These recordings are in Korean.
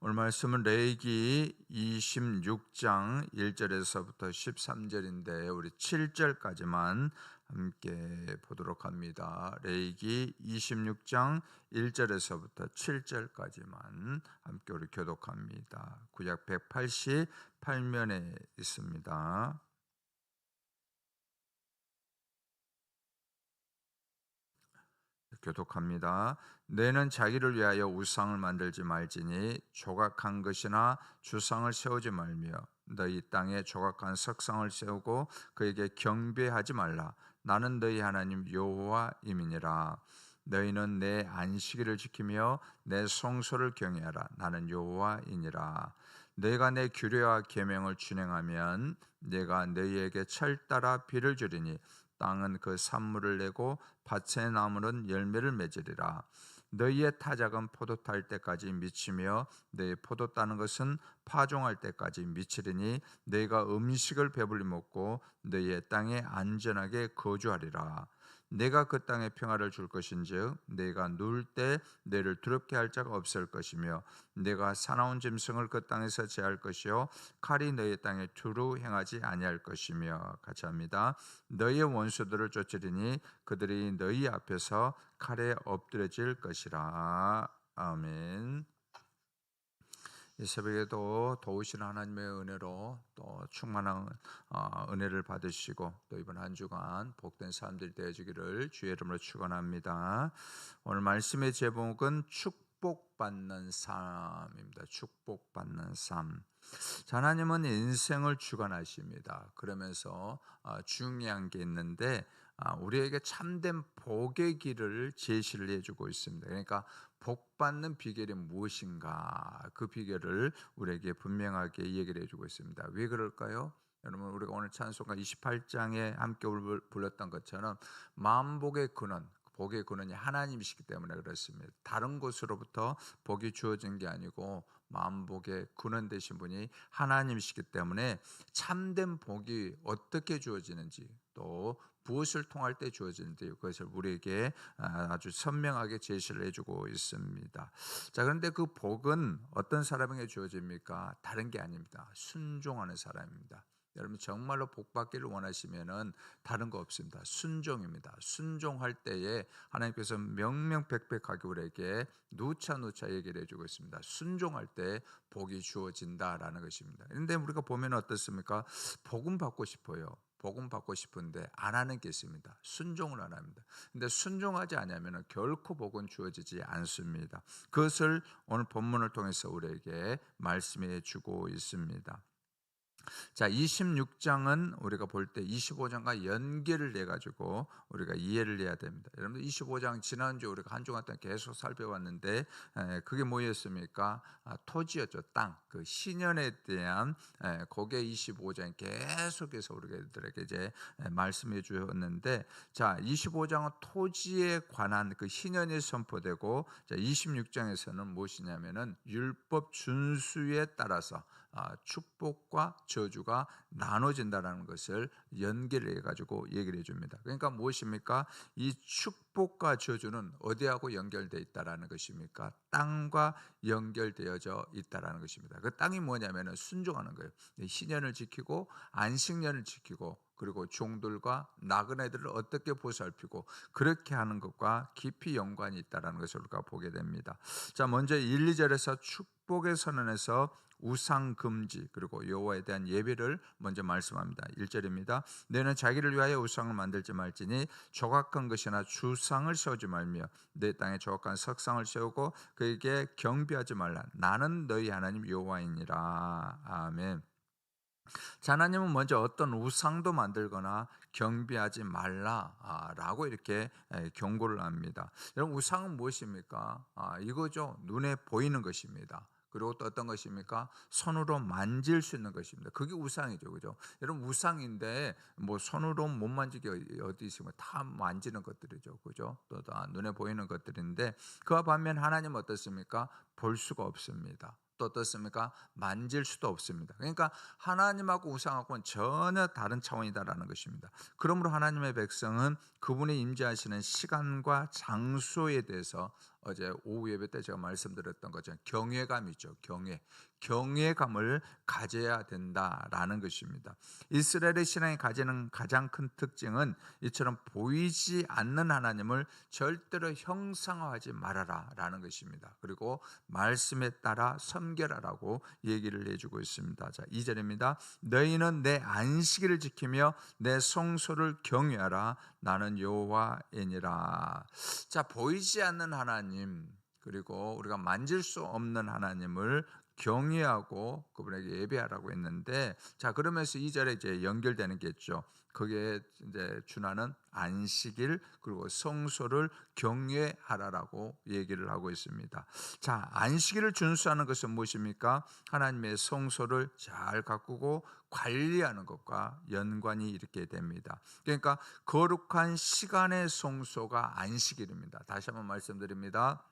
오늘 말씀은 레위기 26장 1절에서부터 13절인데 우리 7절까지만 함께 보도록 합니다. 레위기 26장 1절에서부터 7절까지만 함께 우리 교독합니다. 구약 188면에 있습니다. 교독합니다. 너희는 자기를 위하여 우상을 만들지 말지니 조각한 것이나 주상을 세우지 말며 너희 땅에 조각한 석상을 세우고 그에게 경배하지 말라. 나는 너희 하나님 여호와임이니라. 너희는 내 안식일을 지키며 내 성소를 경외하라. 나는 여호와이니라. 너희가 내 규례와 계명을 준행하면 내가 너희에게 철따라 비를 주리니 땅은 그 산물을 내고 밭의 나무는 열매를 맺으리라. 너희의 타작은 포도 탈 때까지 미치며 너희 포도 따는 것은 파종할 때까지 미치리니 너희가 음식을 배불리 먹고 너희의 땅에 안전하게 거주하리라. 내가 그 땅에 평화를 줄 것인즉 내가 누울 때 너희를 두렵게 할 자가 없을 것이며 내가 사나운 짐승을 그 땅에서 제할 것이요 칼이 너희 땅에 두루 행하지 아니할 것이며. 같이 합니다. 너희의 원수들을 쫓으리니 그들이 너희 앞에서 칼에 엎드려질 것이라. 아멘. 이 새벽에도 도우시는 하나님의 은혜로 또 충만한 은혜를 받으시고 또 이번 한 주간 복된 사람들이 되어주기를 주의 이름으로 축원합니다. 오늘 말씀의 제목은 축복받는 삶입니다. 축복받는 삶. 하나님은 인생을 주관하십니다. 그러면서 중요한 게 있는데 우리에게 참된 복의 길을 제시를 해주고 있습니다. 그러니까 복 받는 비결이 무엇인가, 그 비결을 우리에게 분명하게 얘기를 해주고 있습니다. 왜 그럴까요? 여러분, 우리가 오늘 찬송가 28장에 함께 불렀던 것처럼 만복의 근원, 복의 근원이 하나님이시기 때문에 그렇습니다. 다른 곳으로부터 복이 주어진 게 아니고 만복의 근원 되신 분이 하나님이시기 때문에 참된 복이 어떻게 주어지는지, 또 무엇을 통할 때 주어지는지 그것을 우리에게 아주 선명하게 제시를 해주고 있습니다. 자, 그런데 그 복은 어떤 사람에게 주어집니까? 다른 게 아닙니다. 순종하는 사람입니다. 여러분 정말로 복 받기를 원하시면은 다른 거 없습니다. 순종입니다. 순종할 때에 하나님께서 명명백백하게 우리에게 누차 얘기를 해주고 있습니다. 순종할 때 복이 주어진다라는 것입니다. 그런데 우리가 보면 어떻습니까? 복음 받고 싶어요. 복음 받고 싶은데 안 하는 게 있습니다. 순종을 안 합니다. 근데 순종하지 않으면 결코 복은 주어지지 않습니다. 그것을 오늘 본문을 통해서 우리에게 말씀해 주고 있습니다. 자, 26장은 우리가 볼 때 25장과 연계를 해가지고 우리가 이해를 해야 됩니다. 여러분들 25장 지난주 우리가 한 주간 동안 계속 살펴봤는데 그게 뭐였습니까? 토지였죠. 땅. 그 신년에 대한 그게 25장이 계속해서 우리들에게 이제 말씀해 주었는데, 자, 25장은 토지에 관한 그 신년이 선포되고, 자, 26장에서는 무엇이냐면은 율법 준수에 따라서 축복과 저주가 나눠진다는 것을 연결해 가지고 얘기를 해줍니다. 그러니까 무엇입니까? 이 축복과 저주는 어디하고 연결되어 있다라는 것입니까? 땅과 연결되어져 있다라는 것입니다. 그 땅이 뭐냐면은 순종하는 거예요. 신년을 지키고 안식년을 지키고 그리고 종들과 나그네들을 어떻게 보살피고 그렇게 하는 것과 깊이 연관이 있다는 것을 우리가 보게 됩니다. 자, 먼저 1, 2절에서 축복의 선언에서 우상 금지 그리고 여호와에 대한 예배를 먼저 말씀합니다. 1절입니다. 너희는 자기를 위하여 우상을 만들지 말지니 조각한 것이나 주상을 세우지 말며 내 땅에 조각한 석상을 세우고 그에게 경배하지 말라. 나는 너희 하나님 여호와이니라. 아멘. 자, 하나님은 먼저 어떤 우상도 만들거나 경배하지 말라라고 이렇게 경고를 합니다. 여러분, 우상은 무엇입니까? 이거죠. 눈에 보이는 것입니다. 그리고 또 어떤 것입니까? 손으로 만질 수 있는 것입니다. 그게 우상이죠. 그죠? 여러분, 우상인데 뭐 손으로 못 만지게 어디 있으면 다 만지는 것들이죠. 그죠? 또 다 눈에 보이는 것들인데, 그와 반면 하나님은 어떻습니까? 볼 수가 없습니다. 또 어떻습니까? 만질 수도 없습니다. 그러니까 하나님하고 우상하고는 전혀 다른 차원이다라는 것입니다. 그러므로 하나님의 백성은 그분이 임재하시는 시간과 장소에 대해서 어제 오후 예배 때 제가 말씀드렸던 것처럼 경외감이죠. 경외감을 가져야 된다라는 것입니다. 이스라엘의 신앙이 가지는 가장 큰 특징은 이처럼 보이지 않는 하나님을 절대로 형상화하지 말아라라는 것입니다. 그리고 말씀에 따라 섬겨라라고 얘기를 해주고 있습니다. 자, 2절입니다. 너희는 내 안식일을 지키며 내 성소를 경외하라. 나는 여호와이니라. 자, 보이지 않는 하나님, 그리고 우리가 만질 수 없는 하나님을 경외하고 그분에게 예배하라고 했는데, 자, 그러면서 2절에 이제 연결되는 게 있죠. 거기에 이제 준하는 안식일 그리고 성소를 경외하라라고 얘기를 하고 있습니다. 자, 안식일을 준수하는 것은 무엇입니까? 하나님의 성소를 잘 가꾸고 관리하는 것과 연관이 이렇게 됩니다. 그러니까 거룩한 시간의 성소가 안식일입니다. 다시 한번 말씀드립니다.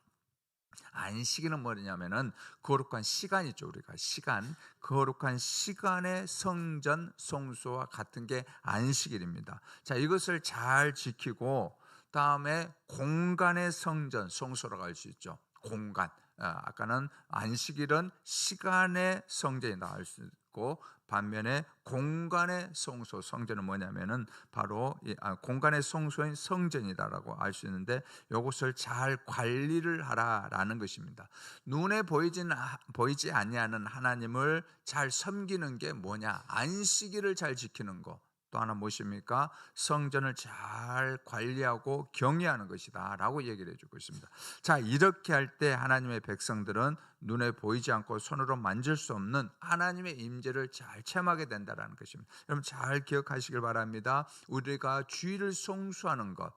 안식일은 뭐냐면은 거룩한 시간이죠. 우리가 시간, 거룩한 시간의 성전, 성소와 같은 게 안식일입니다. 자, 이것을 잘 지키고 다음에 공간의 성전, 성소라고 할 수 있죠. 공간. 아까는 안식일은 시간의 성전이다 할 수 있고, 반면에 공간의 성소, 성전은 뭐냐면은 바로 공간의 성소인 성전이다라고 알 수 있는데, 이것을 잘 관리를 하라라는 것입니다. 눈에 보이지 아니하는 하나님을 잘 섬기는 게 뭐냐? 안식일을 잘 지키는 거. 또 하나 무엇입니까? 성전을 잘 관리하고 경외하는 것이다 라고 얘기를 해주고 있습니다. 자, 이렇게 할 때 하나님의 백성들은 눈에 보이지 않고 손으로 만질 수 없는 하나님의 임재를 잘 체험하게 된다는 것입니다. 여러분 잘 기억하시길 바랍니다. 우리가 주일을 성수하는 것,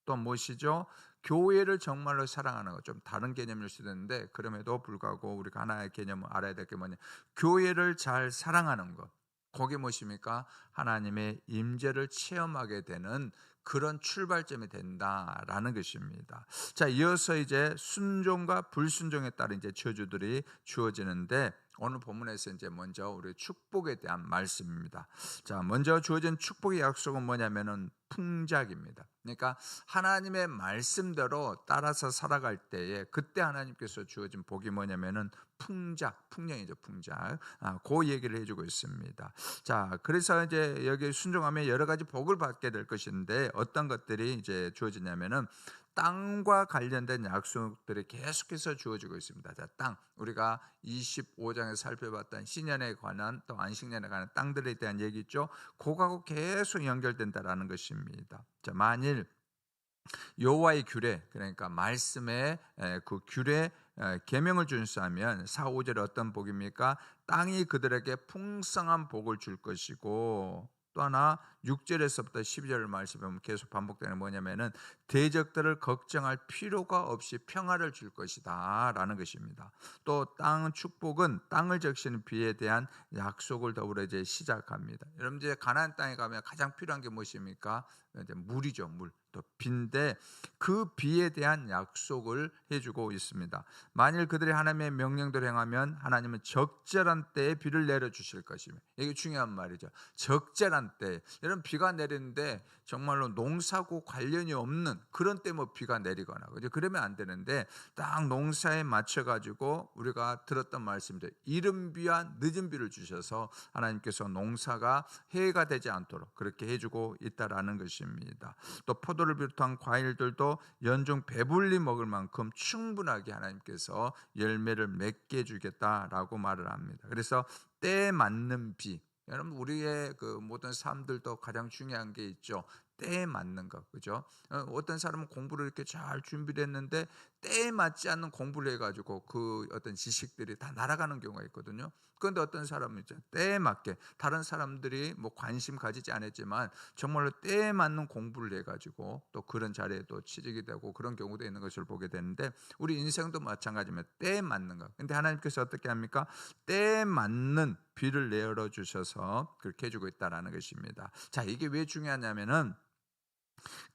또 무엇이죠? 교회를 정말로 사랑하는 것. 좀 다른 개념일 수도 있는데, 그럼에도 불구하고 우리가 하나의 개념을 알아야 될 게 뭐냐, 교회를 잘 사랑하는 것. 그게 무엇입니까? 하나님의 임재를 체험하게 되는 그런 출발점이 된다라는 것입니다. 자, 이어서 이제 순종과 불순종에 따른 이제 저주들이 주어지는데, 오늘 본문에서 이제 먼저 우리 축복에 대한 말씀입니다. 자, 먼저 주어진 축복의 약속은 뭐냐면은 풍작입니다. 그러니까 하나님의 말씀대로 따라서 살아갈 때에 그때 하나님께서 주어진 복이 뭐냐면은 풍년이죠, 풍작. 그 얘기를 해주고 있습니다. 자, 그래서 이제 여기 순종하면 여러 가지 복을 받게 될 것인데, 어떤 것들이 이제 주어지냐면은 땅과 관련된 약속들이 계속해서 주어지고 있습니다. 자, 땅, 우리가 25장에 살펴봤던 신년에 관한 또 안식년에 관한 땅들에 대한 얘기 있죠. 그거하고 계속 연결된다라는 것입니다. 자, 만일 여호와의 규례, 그러니까 말씀의 그 규례 계명을 준수하면 4, 5절에 어떤 복입니까? 땅이 그들에게 풍성한 복을 줄 것이고, 또 하나 6절에서부터 12절 말씀에 보면 계속 반복되는 뭐냐면은 대적들을 걱정할 필요가 없이 평화를 줄 것이다 라는 것입니다. 또 땅 축복은 땅을 적시는 비에 대한 약속을 더불어 이제 시작합니다. 여러분 이제 가나안 땅에 가면 가장 필요한 게 무엇입니까? 이제 물이죠, 물. 또 비인데 그 비에 대한 약속을 해주고 있습니다. 만일 그들이 하나님의 명령대로 행하면 하나님은 적절한 때에 비를 내려주실 것이며, 이게 중요한 말이죠. 적절한 때. 여러분 비가 내리는데 정말로 농사하고 관련이 없는 그런 때 뭐 비가 내리거나 그러면 안 되는데, 딱 농사에 맞춰가지고 우리가 들었던 말씀들, 이른 비와 늦은 비를 주셔서 하나님께서 농사가 해가 되지 않도록 그렇게 해주고 있다라는 것입니다. 또 포도를 비롯한 과일들도 연중 배불리 먹을 만큼 충분하게 하나님께서 열매를 맺게 해주겠다라고 말을 합니다. 그래서 때에 맞는 비, 여러분 우리의 그 모든 삶들도 가장 중요한 게 있죠. 때에 맞는 것, 그죠? 어떤 사람은 공부를 이렇게 잘 준비를 했는데 때에 맞지 않는 공부를 해가지고 그 어떤 지식들이 다 날아가는 경우가 있거든요. 그런데 어떤 사람은 이제 때에 맞게, 다른 사람들이 뭐 관심 가지지 않았지만 정말로 때에 맞는 공부를 해가지고 또 그런 자리에 또 취직이 되고 그런 경우도 있는 것을 보게 되는데, 우리 인생도 마찬가지입니다. 때에 맞는 것. 근데 하나님께서 어떻게 합니까? 때에 맞는 비를 내려 주셔서 그렇게 해주고 있다라는 것입니다. 자, 이게 왜 중요하냐면은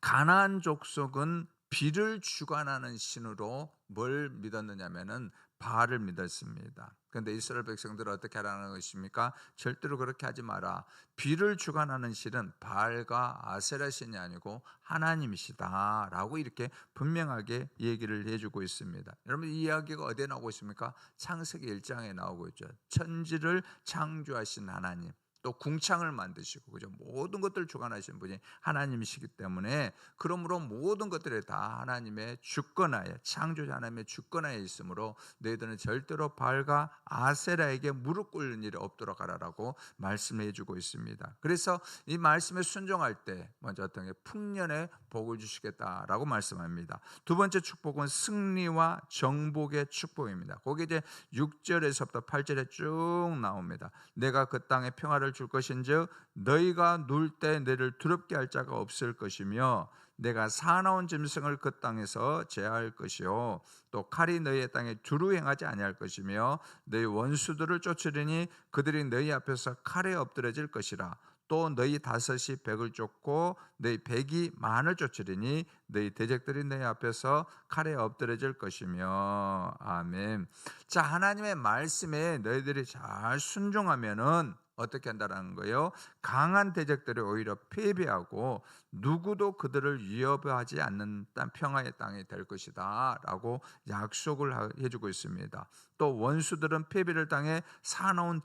가나안 족속은 비를 주관하는 신으로 뭘 믿었느냐면은 바알을 믿었습니다. 그런데 이스라엘 백성들은 어떻게 하라는 것입니까? 절대로 그렇게 하지 마라. 비를 주관하는 신은 바알과 아세라 신이 아니고 하나님이시다라고 이렇게 분명하게 얘기를 해주고 있습니다. 여러분, 이 이야기가 어디에 나오고 있습니까? 창세기 1장에 나오고 있죠. 천지를 창조하신 하나님, 또 궁창을 만드시고, 그죠? 모든 것들을 주관하시는 분이 하나님이시기 때문에, 그러므로 모든 것들이 다 하나님의 주권하에, 창조자 하나님의 주권하에 있으므로 너희들은 절대로 바알과 아세라에게 무릎 꿇는 일이 없도록 하라라고 말씀해 주고 있습니다. 그래서 이 말씀에 순종할 때 먼저 어떤 게 풍년의 복을 주시겠다라고 말씀합니다. 두 번째 축복은 승리와 정복의 축복입니다. 거기 이제 6절에서부터 8절에 쭉 나옵니다. 내가 그 땅에 평화를 줄 것인즉 너희가 누울 때 너희를 두렵게 할 자가 없을 것이며 내가 사나운 짐승을 그 땅에서 제하할 것이요 또 칼이 너희의 땅에 두루 행하지 아니할 것이며 너희 원수들을 쫓으리니 그들이 너희 앞에서 칼에 엎드러질 것이라. 또 너희 다섯이 백을 쫓고 너희 백이 만을 쫓으리니 너희 대적들이 너희 앞에서 칼에 엎드러질 것이며. 아멘. 자, 하나님의 말씀에 너희들이 잘 순종하면은 어떻게 한다는 거예요? 강한 대적들이 오히려 패배하고 누구도 그들을 위협하지 않는 평화의 땅이 될 것이다 라고 약속을 해주고 있습니다. 또 원수들은 패배를 당해 사나운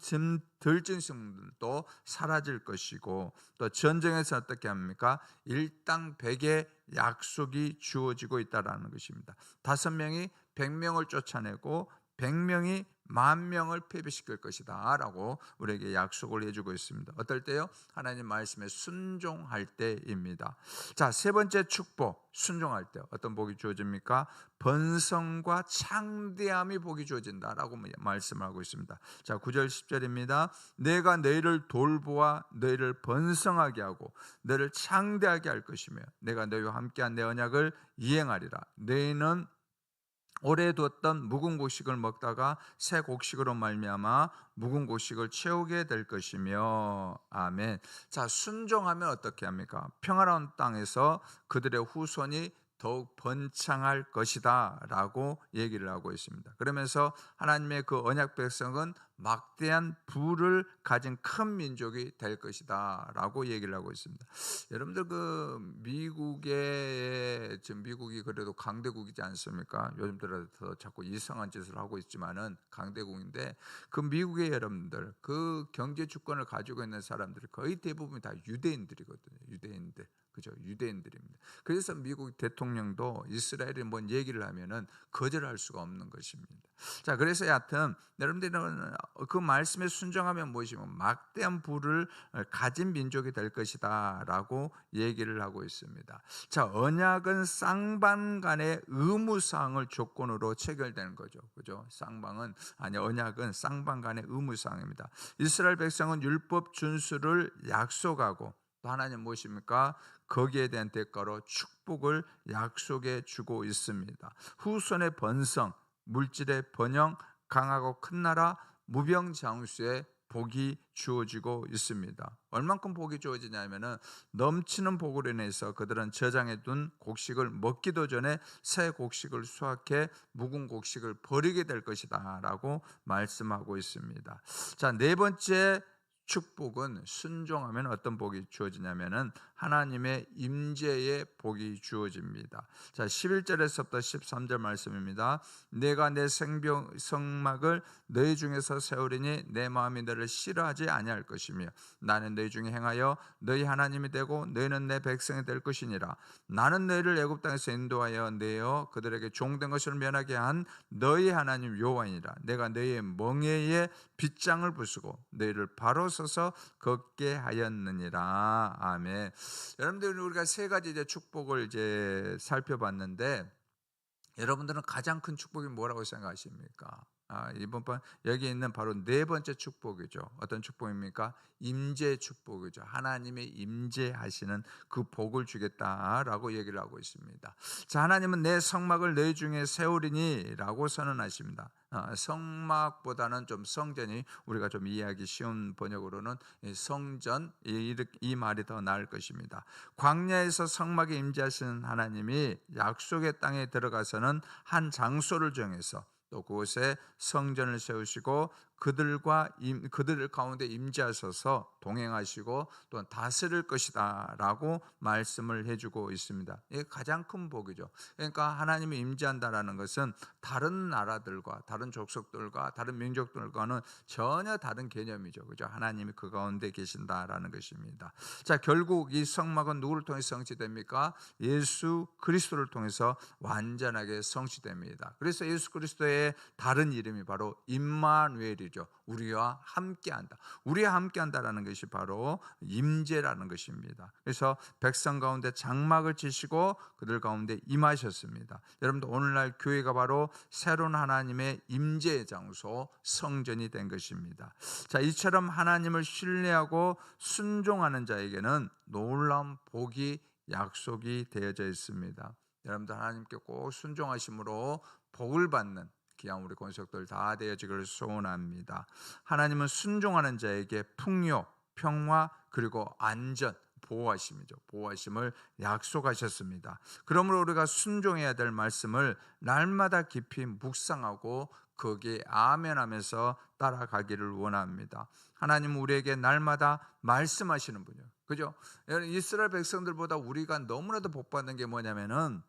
들짐승들도 사라질 것이고, 또 전쟁에서 어떻게 합니까? 일당백의 약속이 주어지고 있다는 것입니다. 5명이 100명을 쫓아내고 100명이 10,000명을 패배시킬 것이다 라고 우리에게 약속을 해주고 있습니다. 어떨 때요? 하나님 말씀에 순종할 때입니다. 자, 세 번째 축복, 순종할 때 어떤 복이 주어집니까? 번성과 창대함이 복이 주어진다라고 말씀하고 있습니다. 자, 9절 10절입니다. 내가 너희를 돌보아 너희를 번성하게 하고 너희를 창대하게 할 것이며 내가 너희와 함께한 내 언약을 이행하리라. 너희는 오래 두었던 묵은 곡식을 먹다가 새 곡식으로 말미암아 묵은 곡식을 채우게 될 것이며. 아멘. 자, 순종하면 어떻게 합니까? 평화로운 땅에서 그들의 후손이 더욱 번창할 것이다 라고 얘기를 하고 있습니다. 그러면서 하나님의 그 언약 백성은 막대한 부를 가진 큰 민족이 될 것이다 라고 얘기를 하고 있습니다. 여러분들 그 지금 미국이 그래도 강대국이지 않습니까? 요즘 들어서 자꾸 이상한 짓을 하고 있지만은 강대국인데, 그 미국의 여러분들 그 경제 주권을 가지고 있는 사람들이 거의 대부분 다 유대인들이거든요. 유대인들. 그죠? 유대인들입니다. 그래서 미국 대통령도 이스라엘이 뭔 얘기를 하면은 거절할 수가 없는 것입니다. 자, 그래서 여하튼 여러분들은 그 말씀에 순종하면 무엇이면 막대한 부를 가진 민족이 될 것이다 라고 얘기를 하고 있습니다. 자, 언약은 쌍방 간의 의무사항을 조건으로 체결되는 거죠. 그죠? 언약은 쌍방 간의 의무사항입니다. 이스라엘 백성은 율법 준수를 약속하고, 또 하나님 무엇입니까? 거기에 대한 대가로 축복을 약속해 주고 있습니다. 후손의 번성, 물질의 번영, 강하고 큰 나라, 무병장수의 복이 주어지고 있습니다. 얼만큼 복이 주어지냐면은 넘치는 복으로 인해서 그들은 저장해 둔 곡식을 먹기도 전에 새 곡식을 수확해 묵은 곡식을 버리게 될 것이다 라고 말씀하고 있습니다. 자, 네 번째 축복은 순종하면 어떤 복이 주어지냐면은 하나님의 임재의 복이 주어집니다. 자, 11절에서부터 13절 말씀입니다. 내가 내 성막을 너희 중에서 세우리니 내 마음이 너를 싫어하지 아니할 것이며 나는 너희 중에 행하여 너희 하나님이 되고 너희는 내 백성이 될 것이니라. 나는 너희를 애굽 땅에서 인도하여 내어 그들에게 종된 것을 면하게 한 너희 하나님 여호와이니라. 내가 너희의 멍에에 빗장을 부수고 너희를 바로 서서 걷게 하였느니라. 아멘. 여러분들, 우리가 세 가지 이제 축복을 이제 살펴봤는데, 여러분들은 가장 큰 축복이 뭐라고 생각하십니까? 이번 번 여기 있는 바로 네 번째 축복이죠. 어떤 축복입니까? 임재 축복이죠. 하나님의 임재하시는 그 복을 주겠다라고 얘기를 하고 있습니다. 자, 하나님은 내 성막을 너희 중에 세우리니라고 선언하십니다. 성막보다는 좀 성전이 우리가 좀 이해하기 쉬운 번역으로는 성전, 이 말이 더 나을 것입니다. 광야에서 성막에 임재하시는 하나님이 약속의 땅에 들어가서는 한 장소를 정해서 또 그곳에 성전을 세우시고 그들 가운데 임재하셔서 동행하시고 또 다스릴 것이다 라고 말씀을 해주고 있습니다. 이게 가장 큰 복이죠. 그러니까 하나님이 임재한다라는 것은 다른 나라들과 다른 족속들과 다른 민족들과는 전혀 다른 개념이죠. 그죠? 하나님이 그 가운데 계신다라는 것입니다. 자, 결국 이 성막은 누구를 통해 성취됩니까? 예수 그리스도를 통해서 완전하게 성취됩니다. 그래서 예수 그리스도의 다른 이름이 바로 임마누엘이죠. 우리와 함께한다. 우리와 함께한다라는 것이 바로 임재라는 것입니다. 그래서 백성 가운데 장막을 치시고 그들 가운데 임하셨습니다. 여러분들 오늘날 교회가 바로 새로운 하나님의 임재의 장소 성전이 된 것입니다. 자, 이처럼 하나님을 신뢰하고 순종하는 자에게는 놀라운 복이 약속이 되어져 있습니다. 여러분들 하나님께 꼭 순종하심으로 복을 받는 귀한 우리 권속들 다 되어지기를 소원합니다. 하나님은 순종하는 자에게 풍요, 평화 그리고 안전, 보호하심을 약속하셨습니다. 그러므로 우리가 순종해야 될 말씀을 날마다 깊이 묵상하고 거기에 아멘하면서 따라가기를 원합니다. 하나님은 우리에게 날마다 말씀하시는 분이에요. 그죠? 이스라엘 백성들보다 우리가 너무나도 복받는 게 뭐냐면은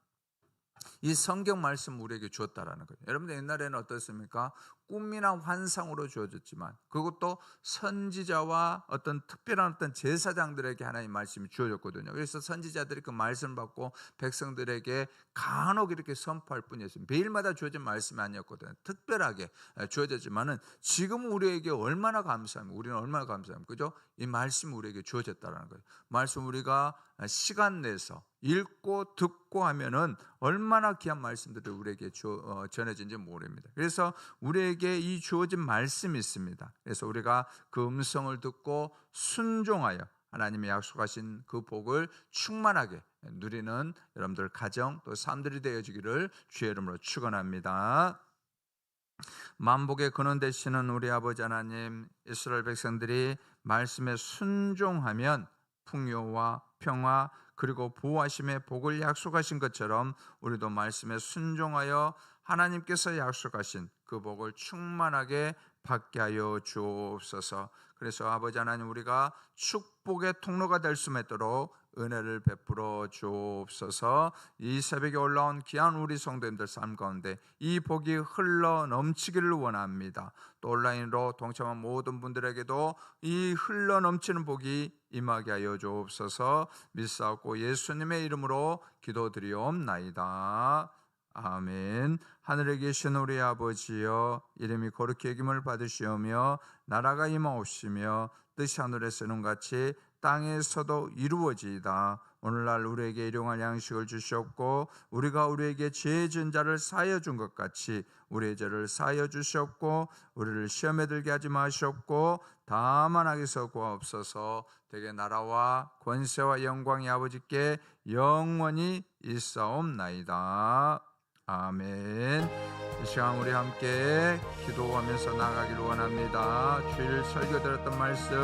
이 성경 말씀 우리에게 주었다라는 거예요. 여러분들 옛날에는 어떻습니까? 꿈이나 환상으로 주어졌지만 그것도 선지자와 어떤 특별한 어떤 제사장들에게 하나님 말씀이 주어졌거든요. 그래서 선지자들이 그 말씀을 받고 백성들에게 간혹 이렇게 선포할 뿐이었습니다. 매일마다 주어진 말씀이 아니었거든요. 특별하게 주어졌지만은 지금 우리에게 얼마나 감사합니까? 우리는 얼마나 감사합니까? 그죠? 이 말씀이 우리에게 주어졌다라는 거예요. 말씀 우리가 시간 내서 읽고 듣고 하면은 얼마나 귀한 말씀들이 우리에게 전해진지 모릅니다. 그래서 우리에게 이 주어진 말씀이 있습니다. 그래서 우리가 그 음성을 듣고 순종하여 하나님의 약속하신 그 복을 충만하게 누리는 여러분들 가정 또 삶들이 되어지기를 주의 이름으로 축원합니다. 만복의 근원 되시는 우리 아버지 하나님, 이스라엘 백성들이 말씀에 순종하면 풍요와 평화 그리고 보호하심의 복을 약속하신 것처럼 우리도 말씀에 순종하여 하나님께서 약속하신 그 복을 충만하게 받게 하여 주옵소서. 그래서 아버지 하나님, 우리가 축복의 통로가 될 수 있도록 은혜를 베풀어 주옵소서. 이 새벽에 올라온 귀한 우리 성도님들 삶 가운데 이 복이 흘러 넘치기를 원합니다. 또 온라인으로 동참한 모든 분들에게도 이 흘러 넘치는 복이 임하게 하여 주옵소서. 믿사옵고 예수님의 이름으로 기도드리옵나이다. 아멘. 하늘에 계신 우리 아버지여, 이름이 거룩히 여김을 받으시오며 나라가 임하옵시며 뜻이 하늘에서는 같이 땅에서도 이루어지이다. 오늘날 우리에게 일용할 양식을 주시옵고 우리가 우리에게 죄 지은 자를 사하여 준 것 같이 우리의 죄를 사하여 주시옵고 우리를 시험에 들게 하지 마시옵고 다만 악에서 구하옵소서. 되게 나라와 권세와 영광이 아버지께 영원히 있사옵나이다. 아멘. 이 시간 우리 함께 기도하면서 나가기를 원합니다. 주일 설교 드렸던 말씀,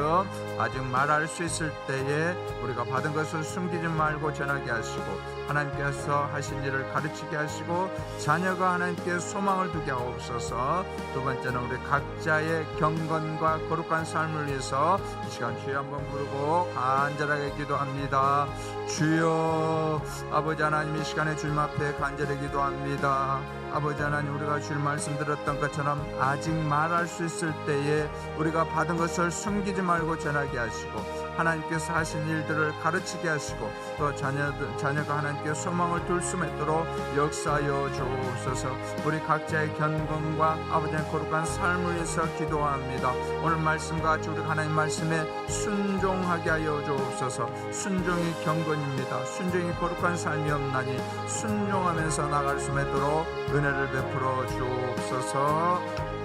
아직 말할 수 있을 때에 우리가 받은 것을 숨기지 말고 전하게 하시고 하나님께서 하신 일을 가르치게 하시고 자녀가 하나님께 소망을 두게 하옵소서. 두 번째는 우리 각자의 경건과 거룩한 삶을 위해서 이 시간 주여 한번 부르고 간절하게 기도합니다. 주여, 아버지 하나님, 이 시간에 주님 앞에 간절히 기도합니다. 아버지 하나님, 우리가 주일 말씀 들었던 것처럼 아직 말할 수 있을 때에 우리가 받은 것을 숨기지 말고 전하게 하시고 하나님께서 하신 일들을 가르치게 하시고 또 자녀가 하나님께 소망을 둘 수 있도록 역사하여 주옵소서. 우리 각자의 견건과 아버지의 거룩한 삶을 위해서 기도합니다. 오늘 말씀과 같이 우리 하나님 말씀에 순종하게 하여 주옵소서. 순종이 경건입니다. 순종이 거룩한 삶이 없나니 순종하면서 나갈 수 있도록 은혜를 베풀어 주옵소서.